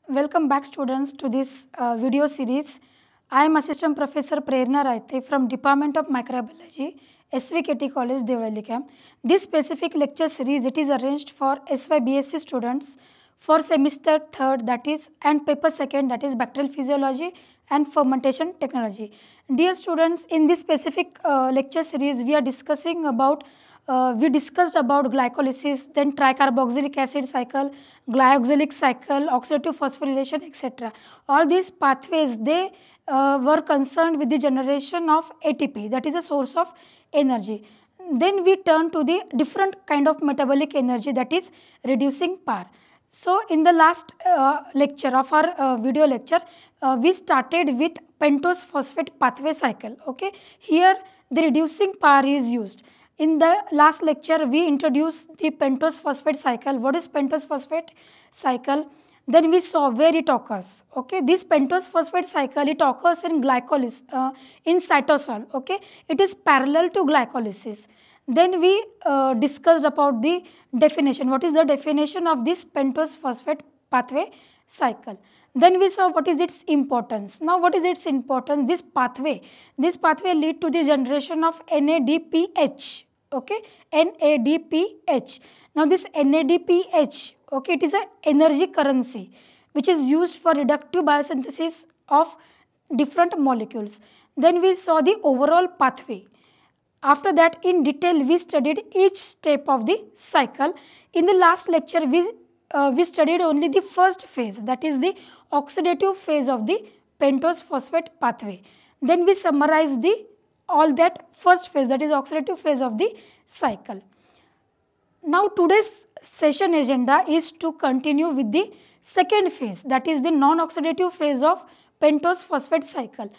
Welcome back students to this video series. I am Assistant Professor Prerna Raite from Department of Microbiology, SVKT College, Devali Camp. This specific lecture series it is arranged for SYBSc students for semester 3rd that is and paper 2nd that is bacterial physiology and fermentation technology. Dear students, in this specific lecture series we are discussing about we discussed about glycolysis, then tricarboxylic acid cycle, glyoxylic cycle, oxidative phosphorylation, etc. All these pathways they were concerned with the generation of ATP, that is a source of energy. Then we turn to the different kind of metabolic energy, that is reducing power. So in the last lecture of our video lecture, we started with pentose phosphate pathway cycle. Okay, here the reducing power is used. In the last lecture, we introduced the pentose phosphate cycle. What is pentose phosphate cycle? Then we saw where it occurs. Okay, this pentose phosphate cycle it occurs in glycolysis in cytosol. Okay, it is parallel to glycolysis. Then we discussed about the definition. What is the definition of this pentose phosphate pathway cycle? Then we saw what is its importance. Now what is its importance? This pathway lead to the generation of NADPH. Okay, NADPH. Now this NADPH, okay, it is an energy currency which is used for reductive biosynthesis of different molecules. Then we saw the overall pathway. After that, in detail, we studied each step of the cycle. In the last lecture, we studied only the first phase, that is the oxidative phase of the pentose phosphate pathway. Then we summarized all that first phase, that is oxidative phase of the cycle. Now today's session agenda is to continue with the second phase, that is the non-oxidative phase of pentose phosphate cycle.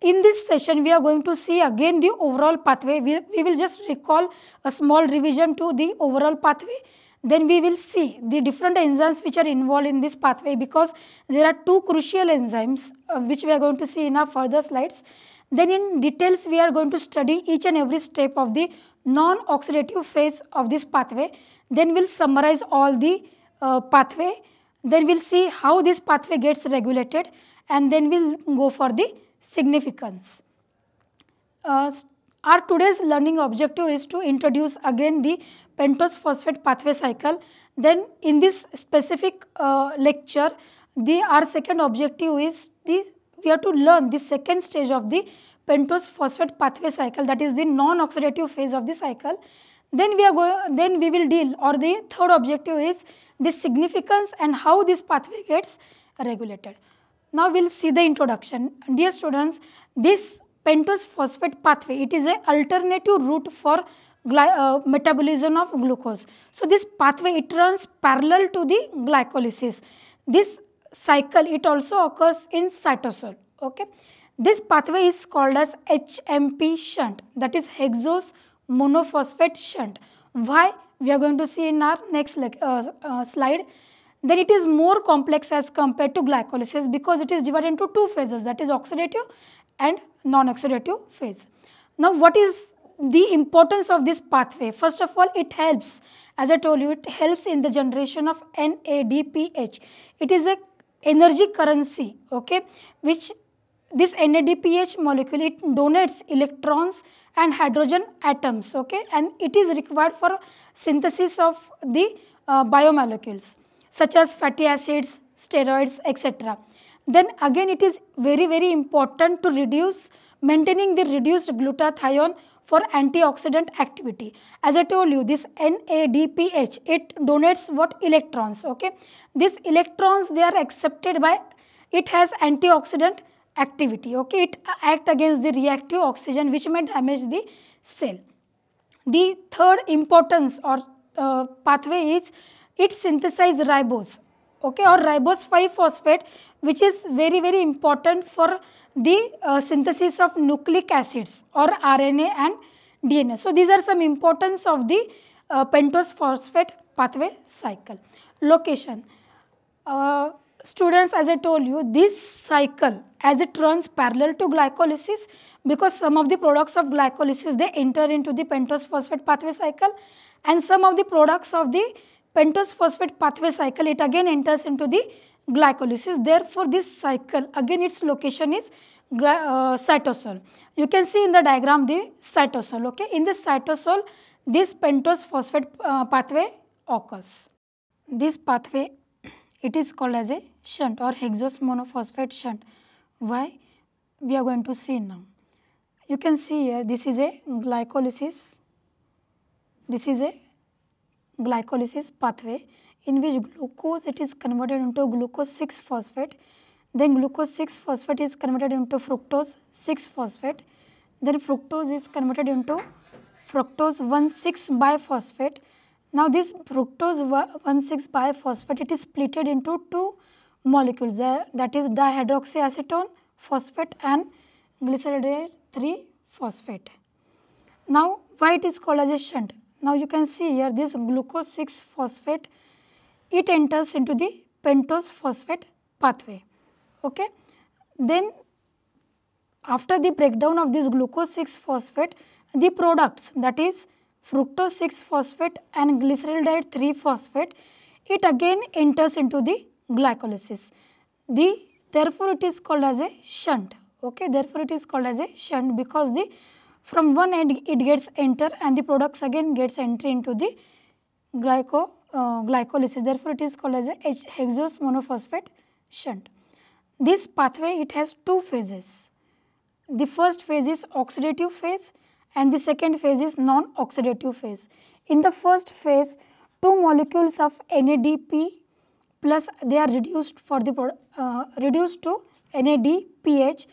In this session, we are going to see again the overall pathway. We will just recall a small revision to the overall pathway. Then we will see the different enzymes which are involved in this pathway, because there are two crucial enzymes which we are going to see in our further slides. Then in details, we are going to study each and every step of the non-oxidative phase of this pathway. Then we will summarize all the pathway. Then we will see how this pathway gets regulated, and then we will go for the significance. Our today's learning objective is to introduce again the pentose phosphate pathway cycle. Then in this specific lecture, our second objective is we have to learn the second stage of the pentose phosphate pathway cycle, that is the non-oxidative phase of the cycle. Then we will deal, or the third objective is the significance and how this pathway gets regulated. Now we will see the introduction. Dear students, this pentose phosphate pathway, it is an alternative route for metabolism of glucose. So this pathway it runs parallel to the glycolysis. This cycle it also occurs in cytosol. Okay, this pathway is called as HMP shunt, that is hexose monophosphate shunt. Why? We are going to see in our next slide. Then it is more complex as compared to glycolysis, because it is divided into two phases, that is oxidative and non-oxidative phase. Now what is the importance of this pathway? First of all, it helps, as I told you, it helps in the generation of NADPH. It is a energy currency, okay, which this NADPH molecule it donates electrons and hydrogen atoms, okay, and it is required for synthesis of the biomolecules such as fatty acids, steroids, etc. Then again it is very important to maintaining the reduced glutathione for antioxidant activity. As I told you, this NADPH, it donates what? Electrons, okay. These electrons, they are accepted by, it has antioxidant activity, okay. It acts against the reactive oxygen which may damage the cell. The third importance or pathway is it synthesizes ribose, okay, or ribose 5-phosphate, which is very important for the synthesis of nucleic acids or RNA and DNA. So these are some importance of the pentose phosphate pathway cycle. Location. Students, as I told you, this cycle as it runs parallel to glycolysis, because some of the products of glycolysis they enter into the pentose phosphate pathway cycle, and some of the products of the pentose phosphate pathway cycle, it again enters into the glycolysis. Therefore, this cycle again its location is cytosol. You can see in the diagram the cytosol. Okay, in the cytosol this pentose phosphate pathway occurs. This pathway, it is called as a shunt or hexose monophosphate shunt. Why? We are going to see now. You can see here, this is a glycolysis. This is a glycolysis pathway in which glucose, it is converted into glucose 6 phosphate. Then glucose 6 phosphate is converted into fructose 6 phosphate. Then fructose is converted into fructose 1,6 biphosphate. Now this fructose 1,6 biphosphate, it is splitted into two molecules, that is dihydroxyacetone phosphate and glyceraldehyde 3 phosphate. Now why it is called as a shunt? Now you can see here this glucose 6 phosphate, it enters into the pentose phosphate pathway. Okay. Then after the breakdown of this glucose 6 phosphate, the products, that is fructose 6 phosphate and glyceraldehyde 3 phosphate, it again enters into the glycolysis. Therefore it is called as a shunt. Okay, therefore it is called as a shunt because from one end it gets enter and the products again gets entry into the glycolysis. Therefore it is called as a hexose monophosphate shunt. This pathway, it has two phases. The first phase is oxidative phase and the second phase is non-oxidative phase. In the first phase, two molecules of NADP plus they are reduced to NADPH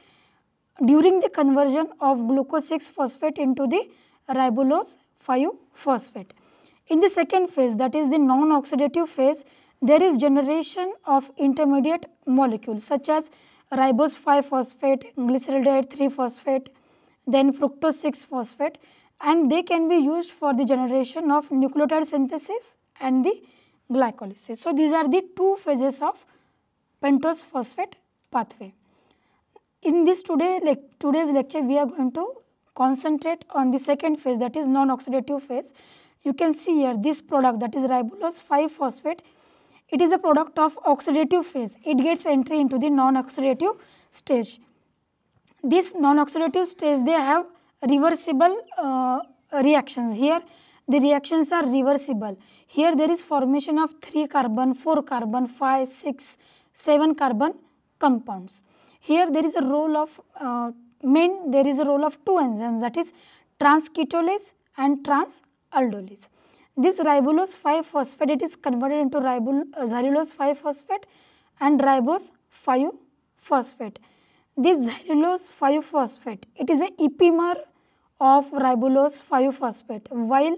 during the conversion of glucose 6 phosphate into the ribulose 5 phosphate. In the second phase, that is the non-oxidative phase, there is generation of intermediate molecules such as ribose 5 phosphate, glyceraldehyde 3 phosphate, then fructose 6 phosphate, and they can be used for the generation of nucleotide synthesis and the glycolysis. So these are the two phases of pentose phosphate pathway. In this today's lecture, we are going to concentrate on the second phase, that is non-oxidative phase. You can see here this product, that is ribulose 5 phosphate, it is a product of oxidative phase. It gets entry into the non-oxidative stage. This non-oxidative stage, they have reversible reactions. Here the reactions are reversible. Here there is formation of 3 carbon, 4 carbon, 5, 6, 7 carbon compounds. Here there is a role of there is a role of two enzymes, that is transketolase and transaldolase. This ribulose 5 phosphate, it is converted into xylulose 5 phosphate and ribose 5 phosphate. This xylulose 5 phosphate, it is a epimer of ribulose 5 phosphate, while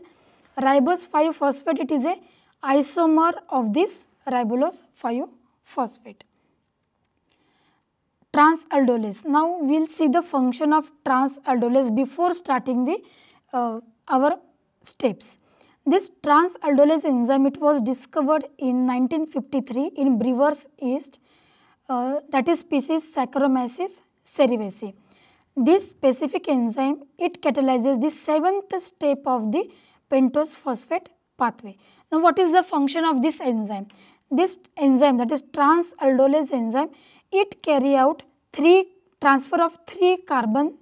ribose 5 phosphate, it is a isomer of this ribulose 5 phosphate. Transaldolase. Now we will see the function of transaldolase before starting the our steps. This transaldolase enzyme, it was discovered in 1953 in Brewer's yeast, that is species Saccharomyces cerevisiae. This specific enzyme, it catalyzes the 7th step of the pentose phosphate pathway. Now what is the function of this enzyme? This enzyme, that is transaldolase enzyme, it carry out transfer of 3 carbon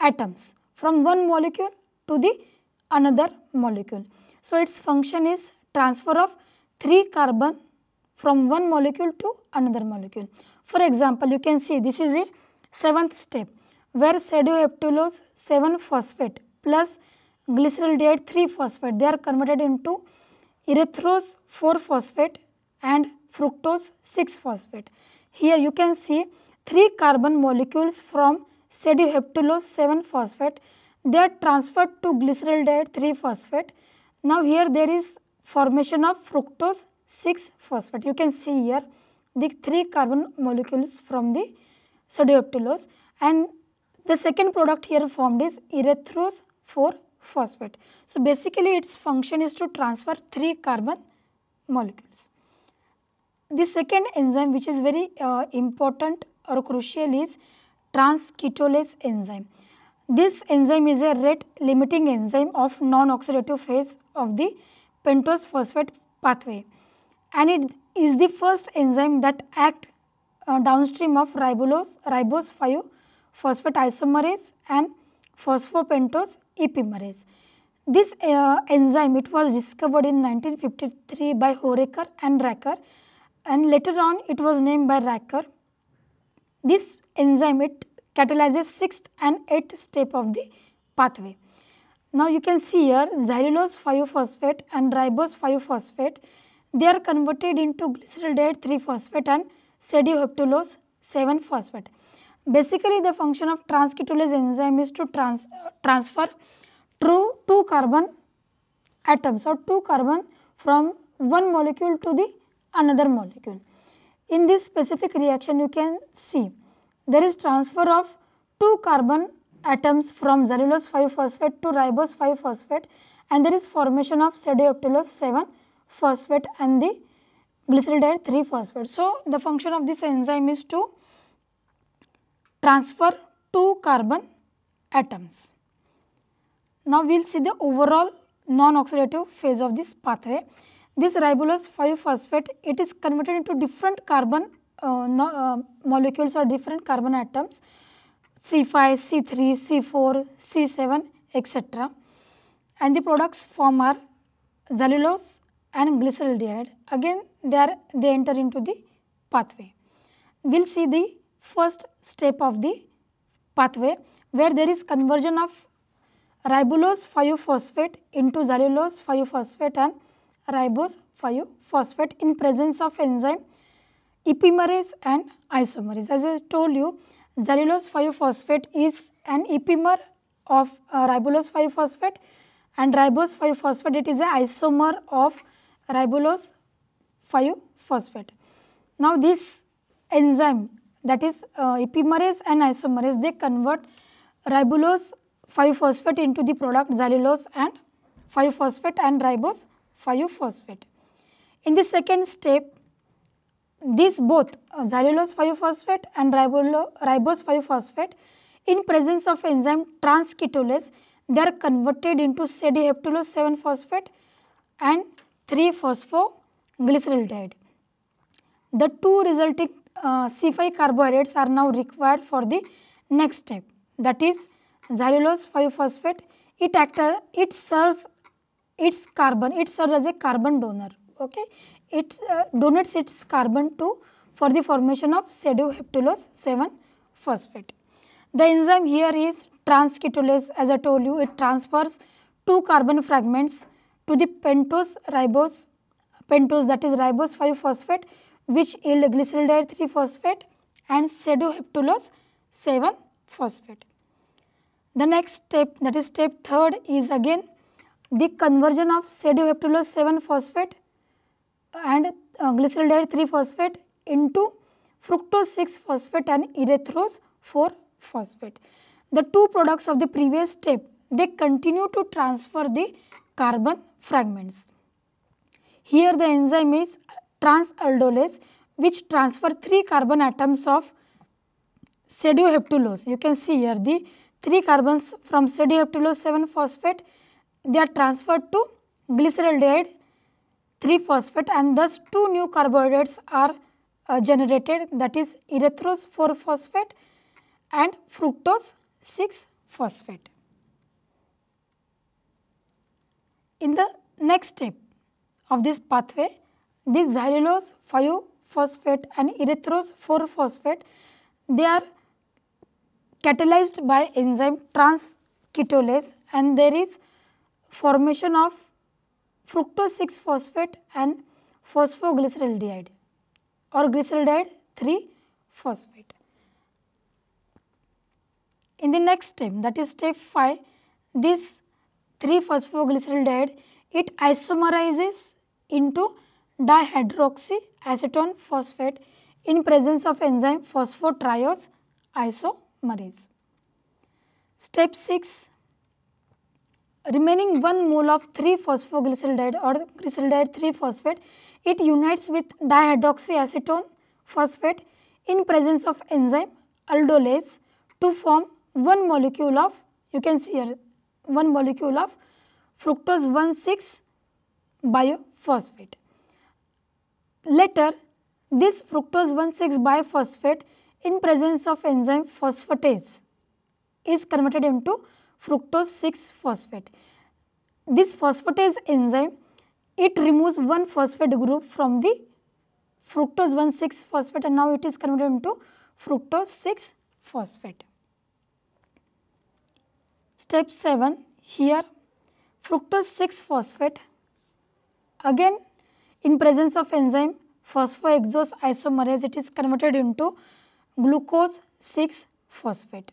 atoms from one molecule to the another molecule. So its function is transfer of 3 carbon from one molecule to another molecule. For example, you can see this is a 7th step where pseudoheptulose 7 phosphate plus glyceraldehyde 3 phosphate, they are converted into erythrose 4 phosphate and fructose 6 phosphate. Here you can see 3 carbon molecules from pseudoheptulose 7 phosphate, they are transferred to glyceraldehyde 3 phosphate. Now here there is formation of fructose 6 phosphate. You can see here the 3 carbon molecules from the pseudoheptulose, and the second product here formed is erythrose 4 phosphate. So basically its function is to transfer 3 carbon molecules. The second enzyme which is very important or crucial is transketolase enzyme. This enzyme is a rate limiting enzyme of non-oxidative phase of the pentose phosphate pathway, and it is the first enzyme that act downstream of ribose 5-phosphate isomerase and phosphopentose epimerase. This enzyme, it was discovered in 1953 by Horeker and Racker, and later on it was named by Racker. This enzyme, it catalyzes 6th and 8th step of the pathway. Now you can see here xylulose 5-phosphate and ribose 5-phosphate, they are converted into glyceraldehyde 3-phosphate and cedioheptulose 7-phosphate. Basically, the function of transketolase enzyme is to transfer two carbon atoms or 2 carbon from one molecule to the another molecule. In this specific reaction, you can see there is transfer of 2 carbon atoms from xylulose 5-phosphate to ribose 5-phosphate, and there is formation of cedioheptulose 7-phosphate and the glyceraldehyde 3-phosphate. So, the function of this enzyme is to transfer 2 carbon atoms. Now, we will see the overall non-oxidative phase of this pathway. This ribulose 5-phosphate, it is converted into different carbon molecules or different carbon atoms, C5, C3, C4, C7, etc. And the products form are xylulose and glyceraldehyde. Again, they enter into the pathway. We will see the first step of the pathway, where there is conversion of ribulose 5-phosphate into xylulose 5-phosphate and ribose 5-phosphate in presence of enzyme epimerase and isomerase. As I told you, xylulose 5-phosphate is an epimer of ribulose 5-phosphate, and ribose 5-phosphate, it is an isomer of ribulose 5-phosphate. Now, this enzyme, that is epimerase and isomerase, they convert ribulose 5-phosphate into the product xylulose and 5-phosphate and ribose 5-phosphate. In the second step, these both xylulose 5-phosphate and ribose 5-phosphate in presence of enzyme transketolase, they are converted into cedioheptulose 7-phosphate and 3-phosphoglyceraldehyde. The two resulting C5 carbohydrates are now required for the next step, that is xylulose 5-phosphate. It serves as a carbon donor. Okay, it donates its carbon for the formation of cedioheptulose 7-phosphate. The enzyme here is transketolase. As I told you, it transfers 2 carbon fragments to the pentose, that is ribose 5-phosphate, which yield glyceraldehyde 3-phosphate and cedioheptulose 7-phosphate. The next step, that is step 3rd, is again the conversion of cedioheptulose 7-phosphate and glyceraldehyde 3-phosphate into fructose 6-phosphate and erythrose 4-phosphate. The two products of the previous step, they continue to transfer the carbon fragments. Here the enzyme is transaldolase, which transfer 3 carbon atoms of cedioheptulose. You can see here the 3 carbons from cedioheptulose 7-phosphate, they are transferred to glyceraldehyde 3-phosphate, and thus 2 new carbohydrates are generated, that is erythrose 4-phosphate and fructose 6-phosphate. In the next step of this pathway, this xylulose 5-phosphate and erythrose 4-phosphate, they are catalyzed by enzyme transketolase, and there is formation of fructose 6-phosphate and phosphoglyceraldehyde or glyceraldehyde 3-phosphate. In the next step, that is step 5, this 3-phosphoglyceraldehyde, it isomerizes into dihydroxyacetone phosphate in presence of enzyme phosphotriose isomerase. Step 6, remaining 1 mole of 3-phosphoglyceraldehyde or glyceraldehyde 3-phosphate, it unites with dihydroxyacetone phosphate in presence of enzyme aldolase to form 1 molecule of, you can see here, 1 molecule of fructose 1,6 biophosphate. Later, this fructose 1,6 biphosphate in presence of enzyme phosphatase is converted into fructose 6 phosphate. This phosphatase enzyme, it removes one phosphate group from the fructose 1,6 phosphate and now it is converted into fructose 6 phosphate. Step 7, here fructose 6 phosphate, again in presence of enzyme phosphoexose isomerase, it is converted into glucose 6 phosphate.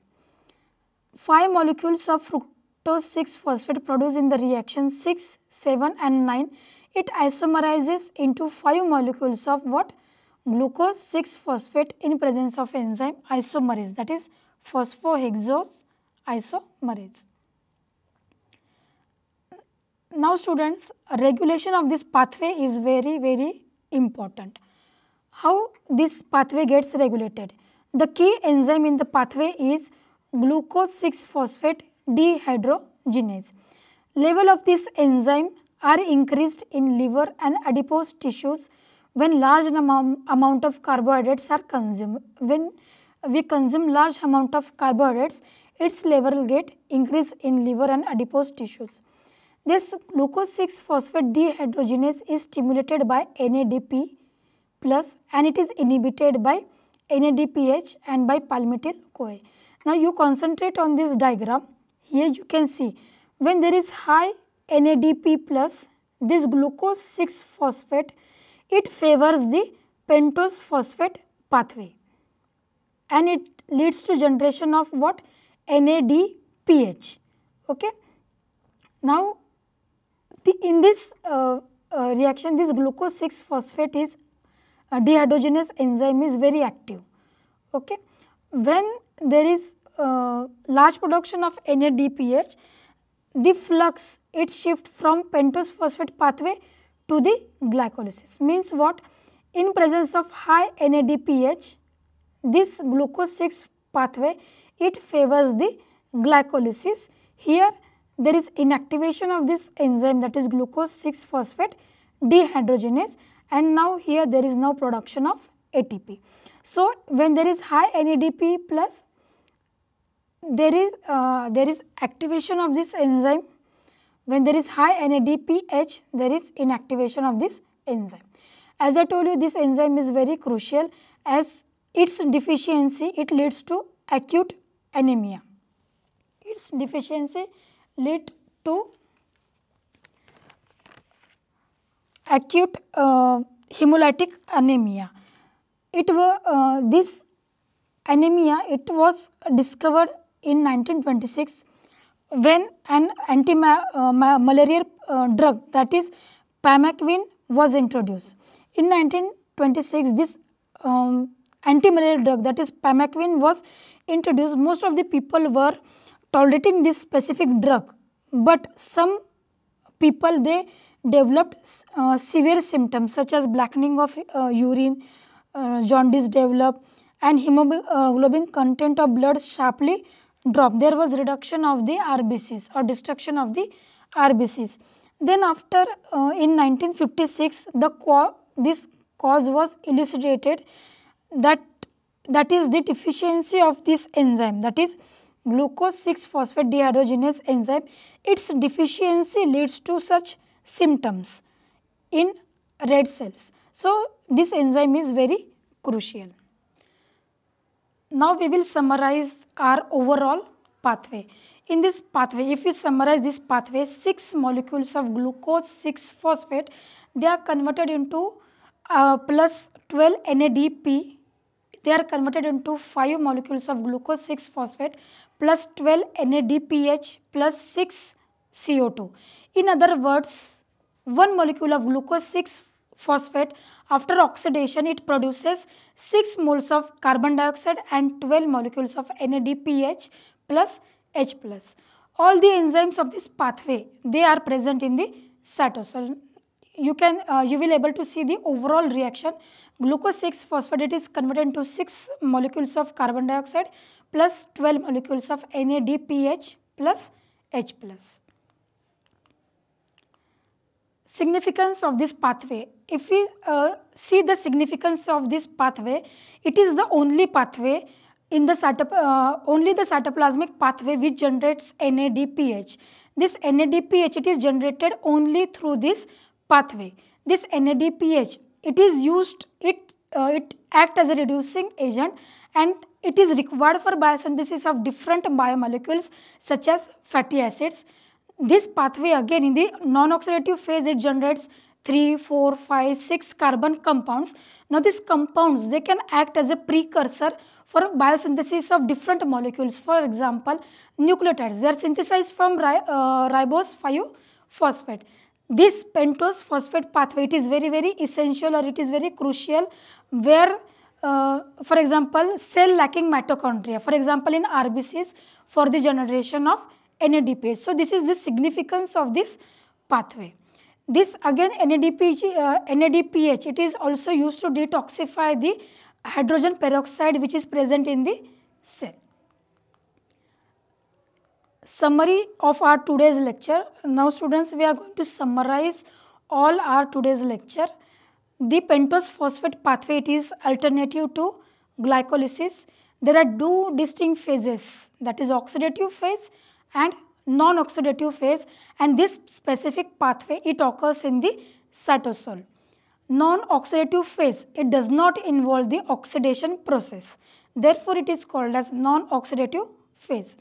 5 molecules of fructose 6 phosphate produced in the reaction 6, 7 and 9. It isomerizes into 5 molecules of what? Glucose 6 phosphate in presence of enzyme isomerase, that is phosphohexose isomerase. Now students, regulation of this pathway is very important. How this pathway gets regulated? The key enzyme in the pathway is glucose 6 phosphate dehydrogenase. Level of this enzyme are increased in liver and adipose tissues when large amount of carbohydrates are consumed. When we consume large amount of carbohydrates, its level will get increased in liver and adipose tissues. This glucose 6 phosphate dehydrogenase is stimulated by NADP plus and it is inhibited by NADPH and by palmitoyl-CoA. Now you concentrate on this diagram. Here you can see when there is high NADP plus, this glucose 6 phosphate, it favors the pentose phosphate pathway and it leads to generation of what? NADPH. Okay. Now in this reaction, this glucose 6 phosphate is dehydrogenase enzyme is very active. Okay. When there is large production of NADPH, the flux it shifts from pentose phosphate pathway to the glycolysis. Means what? In presence of high NADPH, this glucose 6 pathway it favors the glycolysis. Here there is inactivation of this enzyme, that is glucose 6 phosphate dehydrogenase, and now here there is no production of ATP. So when there is high NADP plus, there is activation of this enzyme. When there is high NADPH, there is inactivation of this enzyme. As I told you, this enzyme is very crucial as its deficiency it leads to acute anemia. Its deficiency lead to acute hemolytic anemia. This anemia it was discovered in 1926 when an anti-malarial drug, that is Pymaquine, was introduced. In 1926, this anti-malarial drug, that is Pymaquine, was introduced. Most of the people were tolerating this specific drug, but some people they developed severe symptoms such as blackening of urine, jaundice developed, and hemoglobin content of blood sharply dropped. There was reduction of the RBCs or destruction of the RBCs. Then after in 1956, this cause was elucidated, that is the deficiency of this enzyme, that is glucose 6 phosphate dehydrogenase enzyme. Its deficiency leads to such symptoms in red cells. So this enzyme is very crucial. Now we will summarize our overall pathway. In this pathway, if you summarize this pathway, 6 molecules of glucose 6 phosphate, they are converted into plus 12 NADP. They are converted into 5 molecules of glucose 6 phosphate plus 12 NADPH plus 6 CO2. In other words, 1 molecule of glucose 6 phosphate, after oxidation it produces 6 moles of carbon dioxide and 12 molecules of NADPH plus H plus. All the enzymes of this pathway, they are present in the cytosol. You will able to see the overall reaction. Glucose 6 phosphate, it is converted into 6 molecules of carbon dioxide plus 12 molecules of NADPH plus H plus. Significance of this pathway. if we see the significance of this pathway, it is the only pathway in the only the cytoplasmic pathway which generates NADPH. This NADPH, it is generated only through this pathway. This NADPH, it is used, it acts as a reducing agent, and it is required for biosynthesis of different biomolecules such as fatty acids. This pathway again in the non-oxidative phase, it generates 3, 4, 5, 6 carbon compounds. Now these compounds, they can act as a precursor for biosynthesis of different molecules. For example, nucleotides, they are synthesized from ribose 5-phosphate. This pentose phosphate pathway, it is very essential, or it is very crucial where for example, cell lacking mitochondria, for example in RBCs, for the generation of NADPH. So this is the significance of this pathway. This again NADPH, it is also used to detoxify the hydrogen peroxide which is present in the cell. Summary of our today's lecture. Now students, we are going to summarize all our today's lecture. The pentose phosphate pathway, it is alternative to glycolysis. There are two distinct phases, that is oxidative phase and non-oxidative phase, and this specific pathway, it occurs in the cytosol. Non-oxidative phase, it does not involve the oxidation process. Therefore, it is called as non-oxidative phase.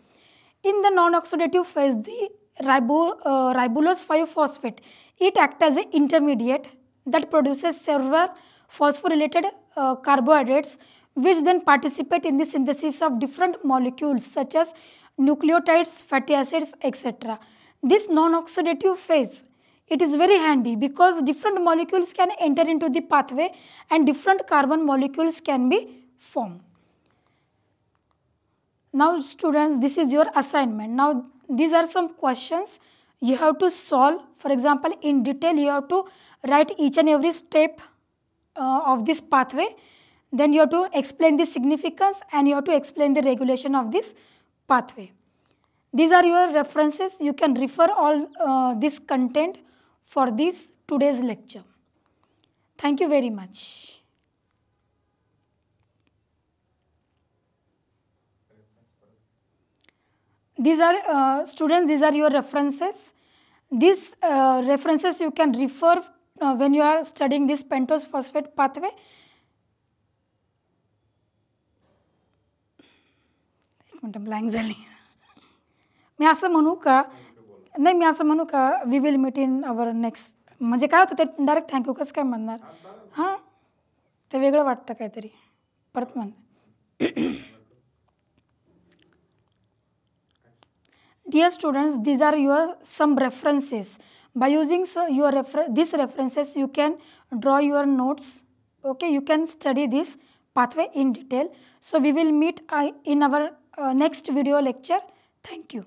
In the non-oxidative phase, the ribulose 5-phosphate, it acts as an intermediate that produces several phosphorylated carbohydrates which then participate in the synthesis of different molecules such as nucleotides, fatty acids, etc. This non-oxidative phase, it is very handy because different molecules can enter into the pathway and different carbon molecules can be formed. Now students, this is your assignment. Now these are some questions you have to solve. For example, in detail you have to write each and every step of this pathway. Then you have to explain the significance and you have to explain the regulation of this pathway. These are your references. You can refer all this content for this today's lecture. Thank you very much. These are students, these are your references. These references you can refer when you are studying this pentose phosphate pathway. Blank झाली. मी असं म्हणू का, नाही मी असं म्हणू का, we will meet in our next, म्हणजे काय होतं ते डायरेक्ट थँक्यू कसं काय म्हणणार. हां, ते वेगळं वाटतं काहीतरी, परत म्हण. Dear students, these are your some references. By using these references, you can draw your notes. Okay, you can study this pathway in detail. So we will meet in our next video lecture. Thank you.